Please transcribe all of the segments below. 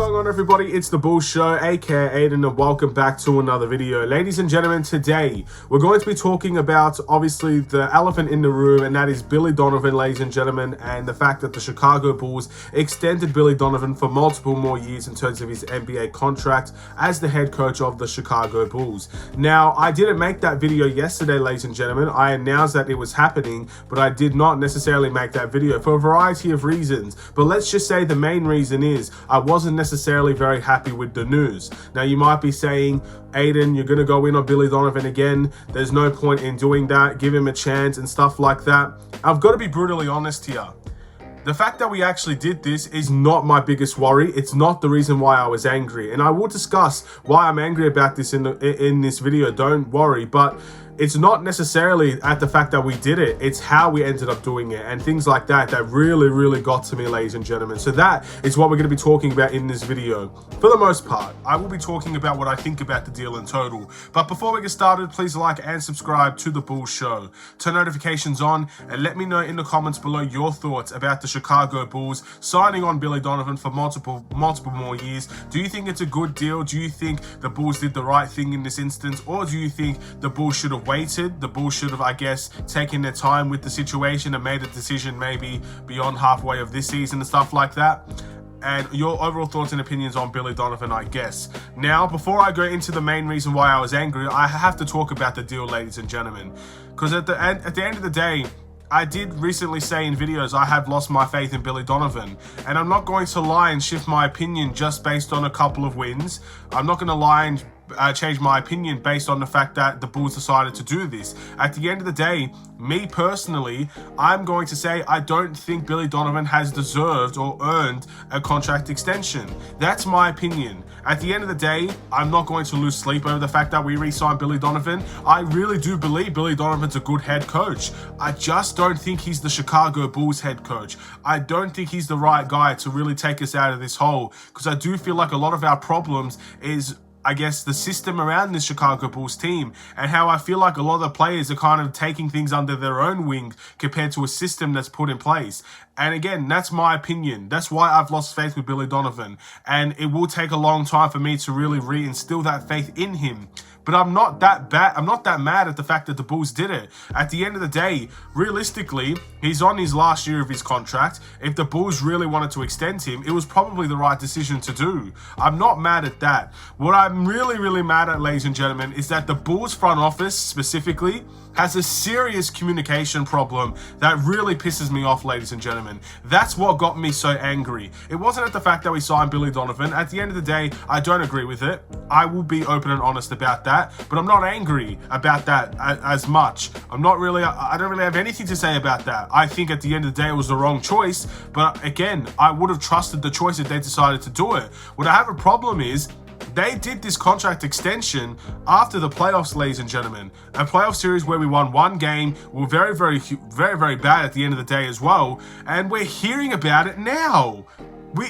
going on, everybody? It's the Bulls Show, aka Aiden, and welcome back to another video. Ladies and gentlemen, today we're going to be talking about, obviously, the elephant in the room, and that is Billy Donovan, ladies and gentlemen, and the fact that the Chicago Bulls extended Billy Donovan for multiple more years in terms of his NBA contract as the head coach of the Chicago Bulls. Now, I didn't make that video yesterday, ladies and gentlemen. I announced that it was happening, but I did not necessarily make that video for a variety of reasons. But let's just say the main reason is I wasn't necessarily very happy with the news. Now, you might be saying, Aiden, you're going to go in on Billy Donovan again. There's no point in doing that. Give him a chance and stuff like that. I've got to be brutally honest here. The fact that we actually did this is not my biggest worry. It's not the reason why I was angry. And I will discuss why I'm angry about this in this video. Don't worry. But it's not necessarily at the fact that we did it. It's how we ended up doing it and things like that that really got to me, ladies and gentlemen. So that is what we're going to be talking about in this video. For the most part, I will be talking about what I think about the deal in total. But before we get started, please like and subscribe to the Bulls Show. Turn notifications on and let me know in the comments below your thoughts about the Chicago Bulls signing on Billy Donovan for multiple more years. Do you think it's a good deal? Do you think the Bulls did the right thing in this instance? Or do you think the Bulls should have waited? The Bulls should have, I guess, taken their time with the situation and made a decision maybe beyond halfway of this season and stuff like that. And your overall thoughts and opinions on Billy Donovan, I guess. Now, before I go into the main reason why I was angry, I have to talk about the deal, ladies and gentlemen. Because at the end of the day, I did recently say in videos I have lost my faith in Billy Donovan, and I'm not going to lie and shift my opinion just based on a couple of wins. I'm not going to lie and change my opinion based on the fact that the Bulls decided to do this. At the end of the day, me personally, I'm going to say I don't think Billy Donovan has deserved or earned a contract extension. That's my opinion. At the end of the day, I'm not going to lose sleep over the fact that we re-signed Billy Donovan. I really do believe Billy Donovan's a good head coach. I just don't think he's the Chicago Bulls head coach. I don't think he's the right guy to really take us out of this hole, because I do feel like a lot of our problems is, I guess, the system around this Chicago Bulls team, and how I feel like a lot of the players are kind of taking things under their own wing compared to a system that's put in place. And again, that's my opinion. That's why I've lost faith with Billy Donovan. And it will take a long time for me to really reinstill that faith in him. But I'm not that bad. I'm not that mad at the fact that the Bulls did it. At the end of the day, realistically, he's on his last year of his contract. If the Bulls really wanted to extend him, it was probably the right decision to do. I'm not mad at that. What I'm really mad at, ladies and gentlemen, is that the Bulls front office specifically has a serious communication problem that really pisses me off, ladies and gentlemen. That's what got me so angry. It wasn't at the fact that we signed Billy Donovan. At the end of the day, I don't agree with it. I will be open and honest about that, but I'm not angry about that as much. I don't really have anything to say about that. I think at the end of the day, it was the wrong choice, but again, I would have trusted the choice if they decided to do it. What I have a problem is, they did this contract extension after the playoffs, ladies and gentlemen. A playoff series where we won one game. We were very bad at the end of the day as well. And we're hearing about it now.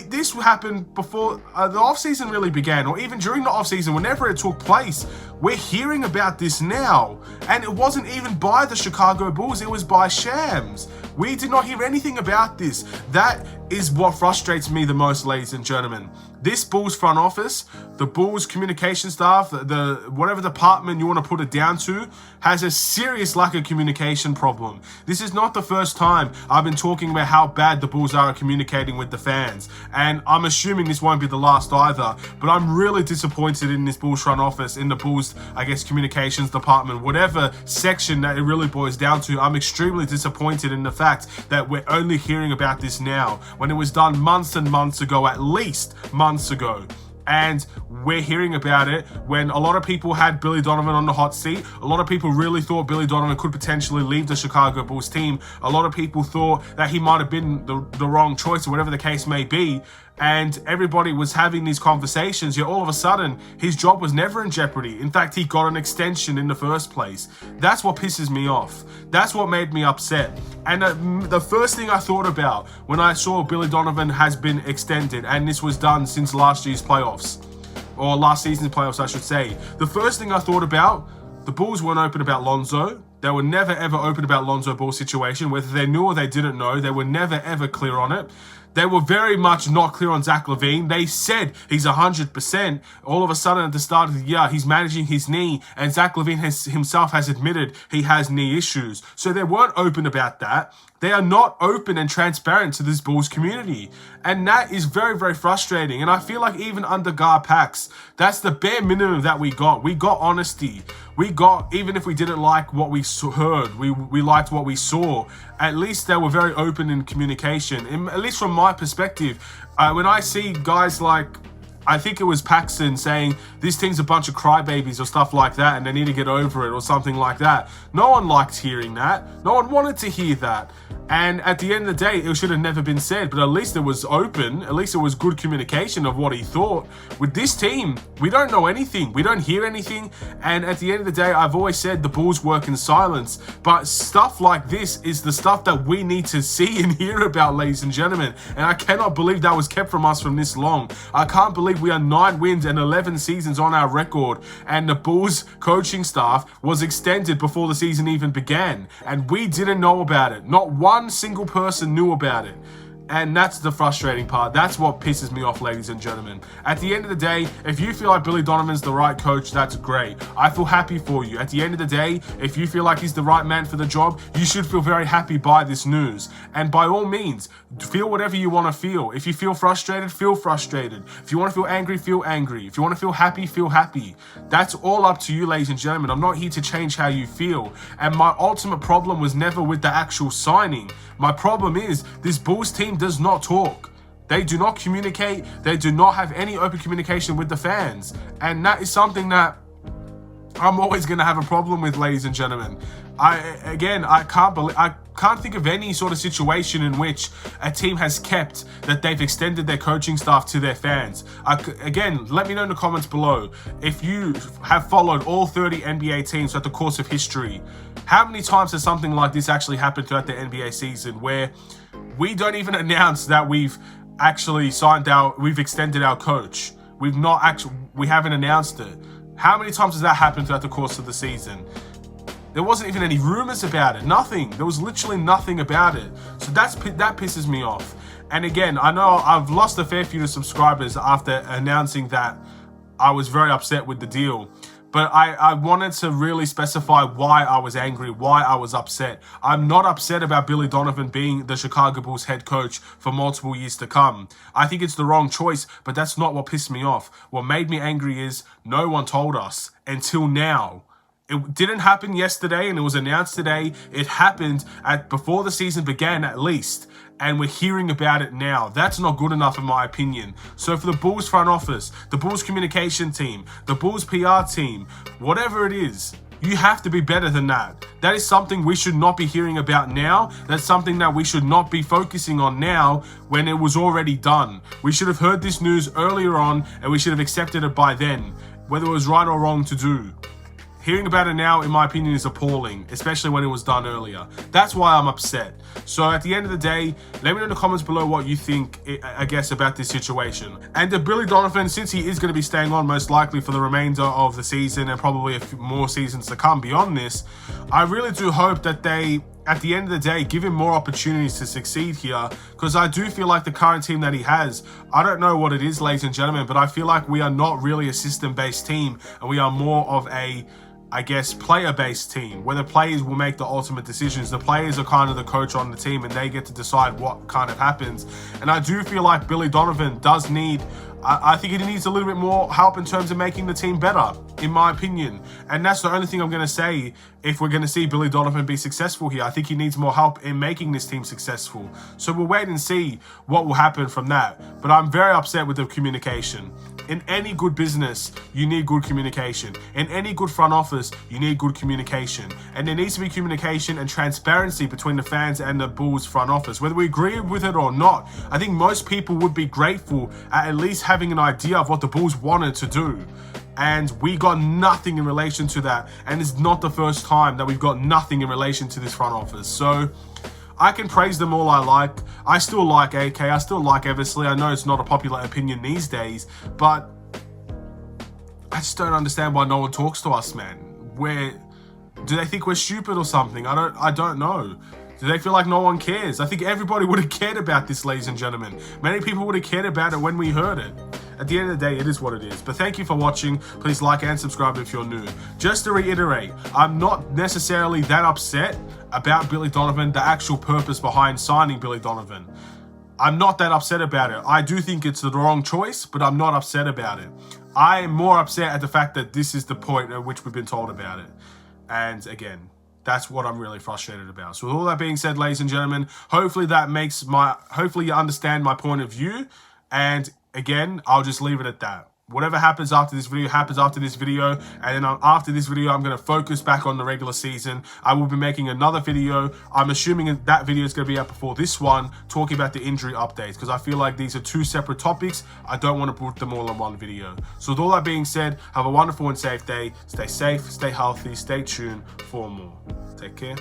This happened before the offseason really began, or even during the offseason, whenever it took place. We're hearing about this now. And it wasn't even by the Chicago Bulls, it was by Shams. We did not hear anything about this. That is what frustrates me the most, ladies and gentlemen. This Bulls front office, the Bulls communication staff, the whatever department you want to put it down to, has a serious lack of communication problem. This is not the first time I've been talking about how bad the Bulls are at communicating with the fans. And I'm assuming this won't be the last either. But I'm really disappointed in this Bulls front office, in the Bulls, I guess, communications department, whatever section that it really boils down to. I'm extremely disappointed in the fact that we're only hearing about this now, when it was done months and months ago, at least months ago. And we're hearing about it when a lot of people had Billy Donovan on the hot seat. A lot of people really thought Billy Donovan could potentially leave the Chicago Bulls team. A lot of people thought that he might have been the wrong choice, or whatever the case may be. And everybody was having these conversations, yet all of a sudden, his job was never in jeopardy. In fact, he got an extension in the first place. That's what pisses me off. That's what made me upset. And the first thing I thought about when I saw Billy Donovan has been extended, and this was done since last year's playoffs, or last season's playoffs, I should say. The first thing I thought about, the Bulls weren't open about Lonzo. They were never ever open about Lonzo Ball's situation. Whether they knew or they didn't know, they were never ever clear on it. They were very much not clear on Zach LaVine. They said he's 100%. All of a sudden at the start of the year, he's managing his knee, and Zach LaVine himself has admitted he has knee issues. So they weren't open about that. They are not open and transparent to this Bulls community. And that is very, very frustrating. And I feel like even under Gar Pax, that's the bare minimum that we got. We got honesty. We got, even if we didn't like what we heard, we liked what we saw. At least they were very open in communication. And at least from my perspective, when I see guys like, I think it was Paxson saying this team's a bunch of crybabies or stuff like that and they need to get over it or something like that. No one liked hearing that. No one wanted to hear that. And at the end of the day, it should have never been said, but at least it was open. At least it was good communication of what he thought. With this team, we don't know anything. We don't hear anything. And at the end of the day, I've always said the Bulls work in silence. But stuff like this is the stuff that we need to see and hear about, ladies and gentlemen. And I cannot believe that was kept from us from this long. I can't believe we are 9 wins and 11 seasons on our record. And the Bulls coaching staff was extended before the season even began. And we didn't know about it. Not one single person knew about it. And that's the frustrating part. That's what pisses me off, ladies and gentlemen. At the end of the day, if you feel like Billy Donovan's the right coach, that's great. I feel happy for you. At the end of the day, if you feel like he's the right man for the job, you should feel very happy by this news. And by all means, feel whatever you want to feel. If you feel frustrated, feel frustrated. If you want to feel angry, feel angry. If you want to feel happy, feel happy. That's all up to you, ladies and gentlemen. I'm not here to change how you feel. And my ultimate problem was never with the actual signing. My problem is this Bulls team does not talk. They do not communicate. They do not have any open communication with the fans. And that is something that I'm always going to have a problem with, ladies and gentlemen. I can't think of any sort of situation in which a team has kept that they've extended their coaching staff to their fans. Again, let me know in the comments below if you have followed all 30 NBA teams throughout the course of history. How many times has something like this actually happened throughout the NBA season where we don't even announce that we've actually we've extended our coach? We haven't announced it. How many times has that happened throughout the course of the season? There wasn't even any rumors about it. Nothing. There was literally nothing about it. So that pisses me off. And again, I know I've lost a fair few subscribers after announcing that I was very upset with the deal. But I wanted to really specify why I was angry, why I was upset. I'm not upset about Billy Donovan being the Chicago Bulls head coach for multiple years to come. I think it's the wrong choice, but that's not what pissed me off. What made me angry is no one told us until now. It didn't happen yesterday and it was announced today. It happened before the season began at least. And we're hearing about it now. That's not good enough in my opinion. So for the Bulls front office, the Bulls communication team, the Bulls PR team, whatever it is, you have to be better than that. That is something we should not be hearing about now. That's something that we should not be focusing on now when it was already done. We should have heard this news earlier on and we should have accepted it by then, whether it was right or wrong to do. Hearing about it now, in my opinion, is appalling, especially when it was done earlier. That's why I'm upset. So at the end of the day, let me know in the comments below what you think, I guess, about this situation. And Billy Donovan, since he is going to be staying on most likely for the remainder of the season and probably a few more seasons to come beyond this, I really do hope that they, at the end of the day, give him more opportunities to succeed here, because I do feel like the current team that he has, I don't know what it is, ladies and gentlemen, but I feel like we are not really a system-based team and we are more of a, I guess, player-based team where the players will make the ultimate decisions. The players are kind of the coach on the team and they get to decide what kind of happens. And I do feel like Billy Donovan does need, I think he needs a little bit more help in terms of making the team better, in my opinion. And that's the only thing I'm going to say if we're going to see Billy Donovan be successful here. I think he needs more help in making this team successful. So we'll wait and see what will happen from that. But I'm very upset with the communication. In any good business, you need good communication. In any good front office, you need good communication. And there needs to be communication and transparency between the fans and the Bulls front office. Whether we agree with it or not, I think most people would be grateful at least having an idea of what the Bulls wanted to do. And we got nothing in relation to that. And it's not the first time that we've got nothing in relation to this front office. So I can praise them all I like. I still like AK. I still like Eversley. I know it's not a popular opinion these days, but I just don't understand why no one talks to us, man. Do they think we're stupid or something? I don't know. Do they feel like no one cares? I think everybody would have cared about this, ladies and gentlemen. Many people would have cared about it when we heard it. At the end of the day, it is what it is. But thank you for watching. Please like and subscribe if you're new. Just to reiterate, I'm not necessarily that upset about Billy Donovan, the actual purpose behind signing Billy Donovan. I'm not that upset about it. I do think it's the wrong choice, but I'm not upset about it. I am more upset at the fact that this is the point at which we've been told about it. And again, that's what I'm really frustrated about. So with all that being said, ladies and gentlemen, hopefully you understand my point of view. And again, I'll just leave it at that. Whatever happens after this video happens after this video. And then after this video, I'm going to focus back on the regular season. I will be making another video. I'm assuming that video is going to be out before this one, talking about the injury updates, because I feel like these are two separate topics. I don't want to put them all in one video. So with all that being said, have a wonderful and safe day. Stay safe, stay healthy, stay tuned for more. Take care.